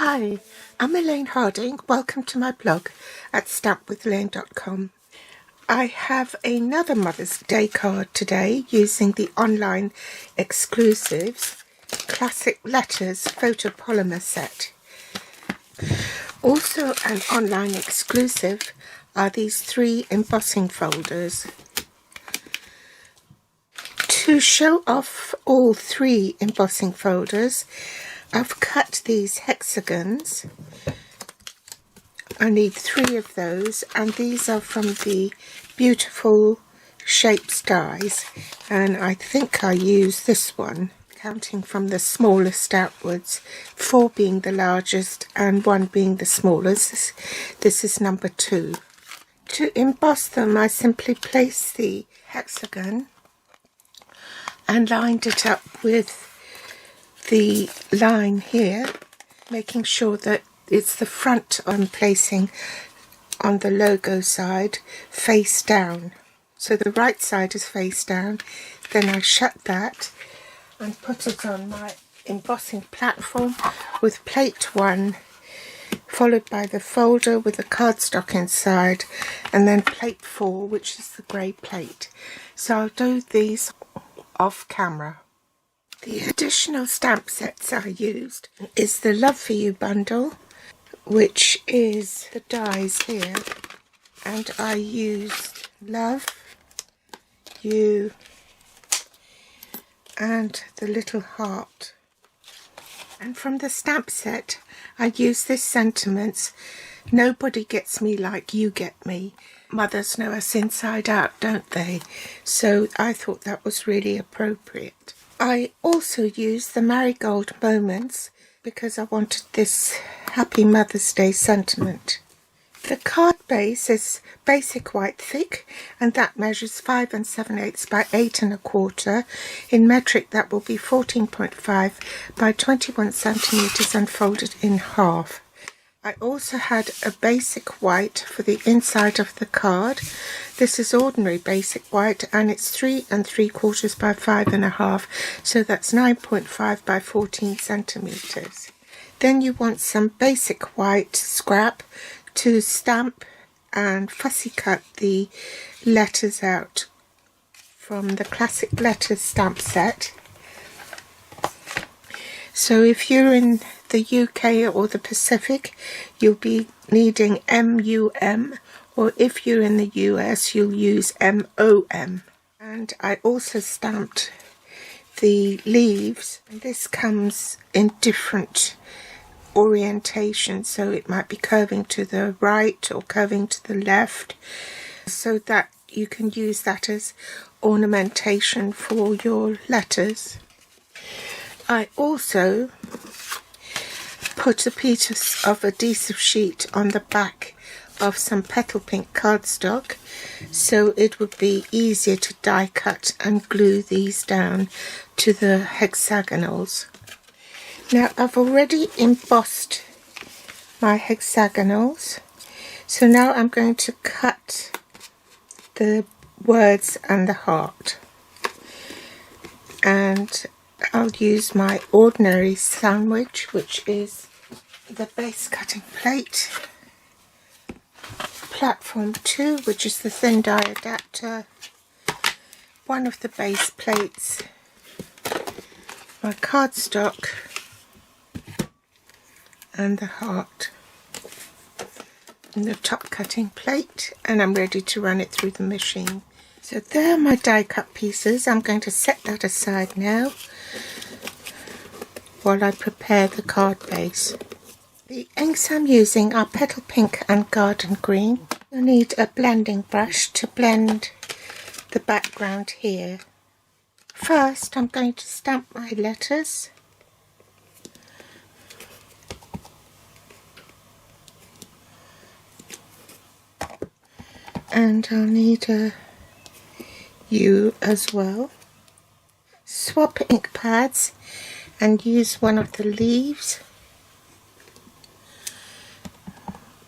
Hi, I'm Elaine Harding. Welcome to my blog at stampwithelaine.com. I have another Mother's Day card today using the online exclusives Classic Letters photopolymer set. Also an online exclusive are these 3 embossing folders. To show off all 3 embossing folders, I've cut these hexagons. I need 3 of those, and these are from the Beautiful Shapes dies, and I think I use this one, counting from the smallest outwards, 4 being the largest and 1 being the smallest. This is number 2. To emboss them, I simply place the hexagon and lined it up with the line here, making sure that it's the front I'm placing on the logo side face down. So the right side is face down, then I shut that and put it on my embossing platform with plate 1, followed by the folder with the cardstock inside, and then plate 4, which is the grey plate. So I'll do these off camera. The additional stamp sets I used is the Love For You bundle, which is the dies here, and I used Love, You and the little heart. And from the stamp set I used this sentiments: nobody gets me like you get me. Mothers know us inside out, don't they? So I thought that was really appropriate. I also used the Marigold Moments because I wanted this Happy Mother's Day sentiment. The card base is basic white thick, and that measures 5 7/8 by 8 1/4. In metric that will be 14.5 by 21 centimeters and folded in half. I also had a basic white for the inside of the card. This is ordinary basic white, and it's 3 3/4 by 5 1/2, so that's 9.5 by 14 centimeters. Then you want some basic white scrap to stamp and fussy cut the letters out from the Classic Letters stamp set. So if you're in the UK or the Pacific, you'll be needing MUM, or if you're in the US, you'll use MOM. And I also stamped the leaves. This comes in different orientation, so it might be curving to the right or curving to the left, so that you can use that as ornamentation for your letters. I also put a piece of adhesive sheet on the back of some petal pink cardstock, so it would be easier to die cut and glue these down to the hexagonals. Now I've already embossed my hexagonals, so now I'm going to cut the words and the heart, and I'll use my ordinary sandwich, which is the base cutting plate, platform 2, which is the thin die adapter, one of the base plates, my cardstock, and the heart, and the top cutting plate, and I'm ready to run it through the machine. So there are my die cut pieces. I'm going to set that aside now while I prepare the card base. The inks I'm using are Petal Pink and Garden Green. You'll need a blending brush to blend the background here. First I'm going to stamp my letters. And I'll need a U as well. Swap ink pads and use one of the leaves,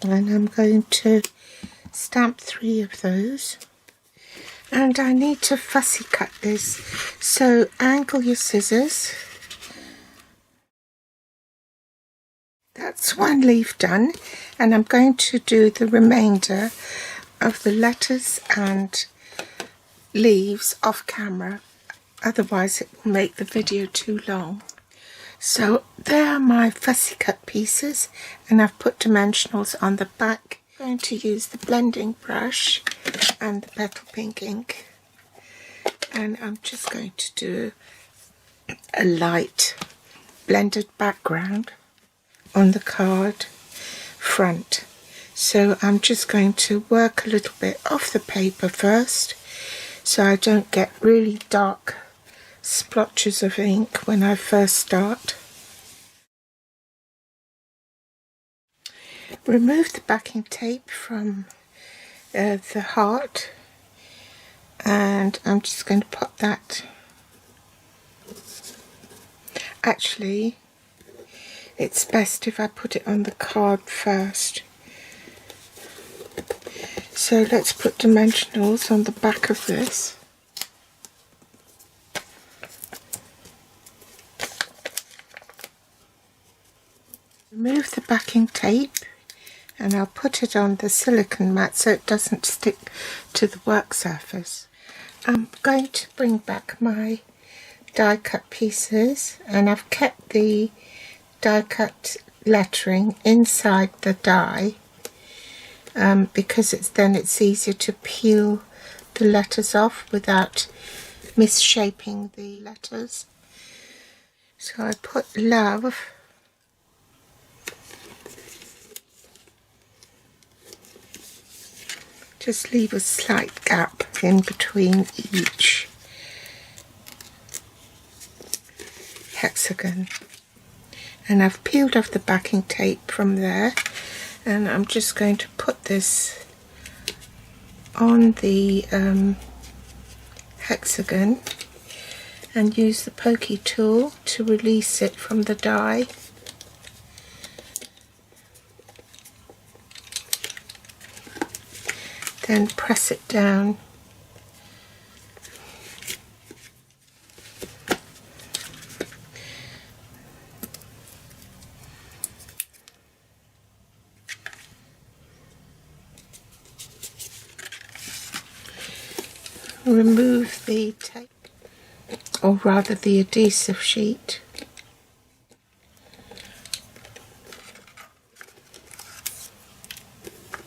and I'm going to stamp 3 of those. And I need to fussy cut this, so angle your scissors That's one leaf done, and I'm going to do the remainder of the letters and leaves off camera, otherwise it will make the video too long. So there are my fussy cut pieces, and I've put dimensionals on the back. I'm going to use the blending brush and the petal pink ink, and I'm just going to do a light blended background on the card front. So I'm just going to work a little bit off the paper first, so I don't get really dark splotches of ink when I first start. Remove the backing tape from the heart, and I'm just going to pop that. Actually, it's best if I put it on the card first. So let's put dimensionals on the back of this. Remove the backing tape, and I'll put it on the silicone mat so it doesn't stick to the work surface. I'm going to bring back my die cut pieces, and I've kept the die cut lettering inside the die because it's easier to peel the letters off without misshaping the letters. So I put love just leave a slight gap in between each hexagon, and I've peeled off the backing tape from there, and I'm just going to put this on the hexagon and use the pokey tool to release it from the die. Then press it down. Remove the tape, or rather the adhesive sheet.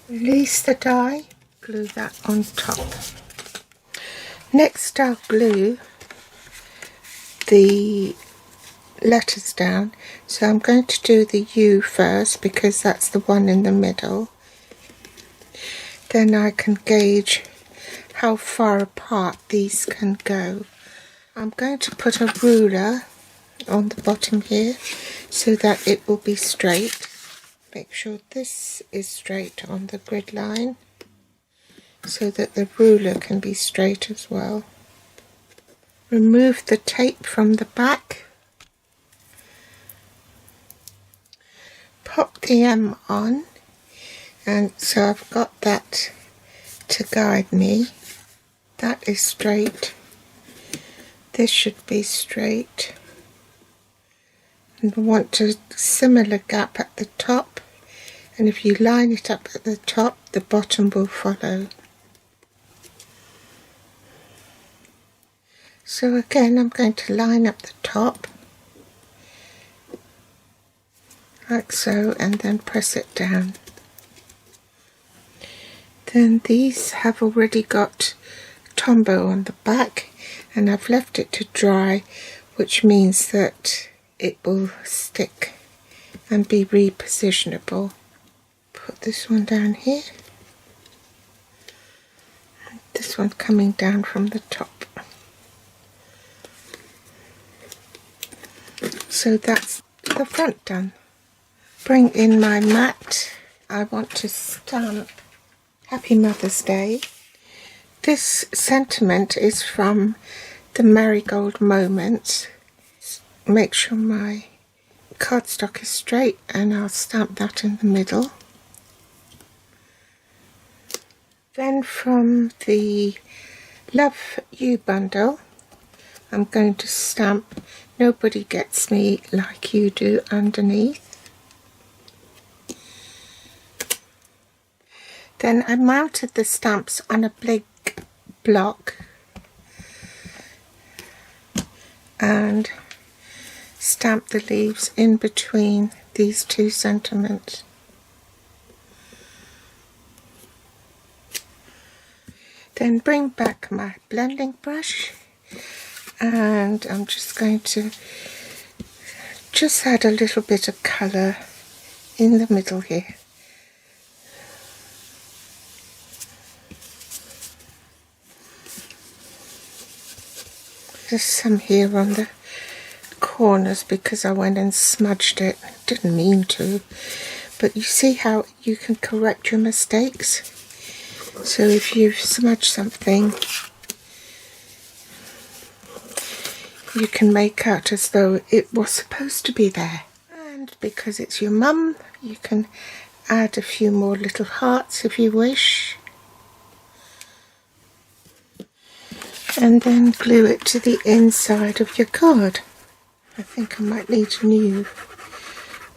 Release the die, glue that on top. Next I'll glue the letters down, so I'm going to do the U first because that's the one in the middle. Then I can gauge how far apart these can go. I'm going to put a ruler on the bottom here so that it will be straight. Make sure this is straight on the grid line so that the ruler can be straight as well. Remove the tape from the back. Pop the M on, and so I've got that to guide me. That is straight. This should be straight. And I want a similar gap at the top, and if you line it up at the top, the bottom will follow. So again, I'm going to line up the top like so, and then press it down. Then these have already got Tombow on the back, and I've left it to dry, which means that it will stick and be repositionable. Put this one down here, this one coming down from the top. So that's the front done. Bring in my mat. I want to stamp Happy Mother's Day. This sentiment is from the Marigold Moments. Make sure my cardstock is straight, and I'll stamp that in the middle. Then from the Love You bundle, I'm going to stamp Nobody Gets Me Like You Do underneath. Then I mounted the stamps on a big block and stamped the leaves in between these two sentiments. Then bring back my blending brush and I'm just going to add a little bit of colour in the middle here. There's some here on the corners because I went and smudged it. Didn't mean to, but you see how you can correct your mistakes. So if you've smudged something, you can make out as though it was supposed to be there. And because it's your mum, you can add a few more little hearts if you wish. And then glue it to the inside of your card. I think I might need a new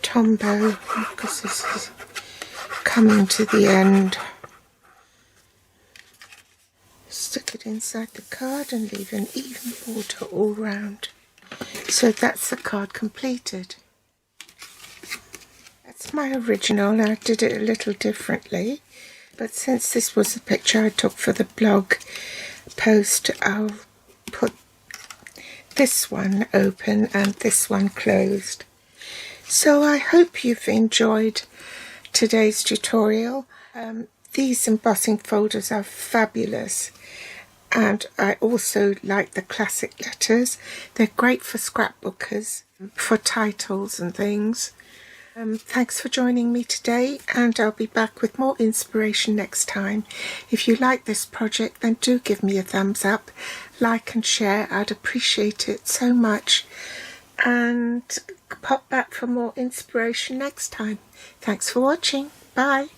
Tombow because this is coming to the end. Stick it inside the card and leave an even border all round. So that's the card completed. That's my original. I did it a little differently, but since this was a picture I took for the blog post, I'll put this one open and this one closed. So I hope you've enjoyed today's tutorial. These embossing folders are fabulous, and I also like the classic letters. They're great for scrapbookers, for titles and things. Thanks for joining me today, and I'll be back with more inspiration next time. If you like this project, then do give me a thumbs up, like and share. I'd appreciate it so much, and pop back for more inspiration next time. Thanks for watching. Bye.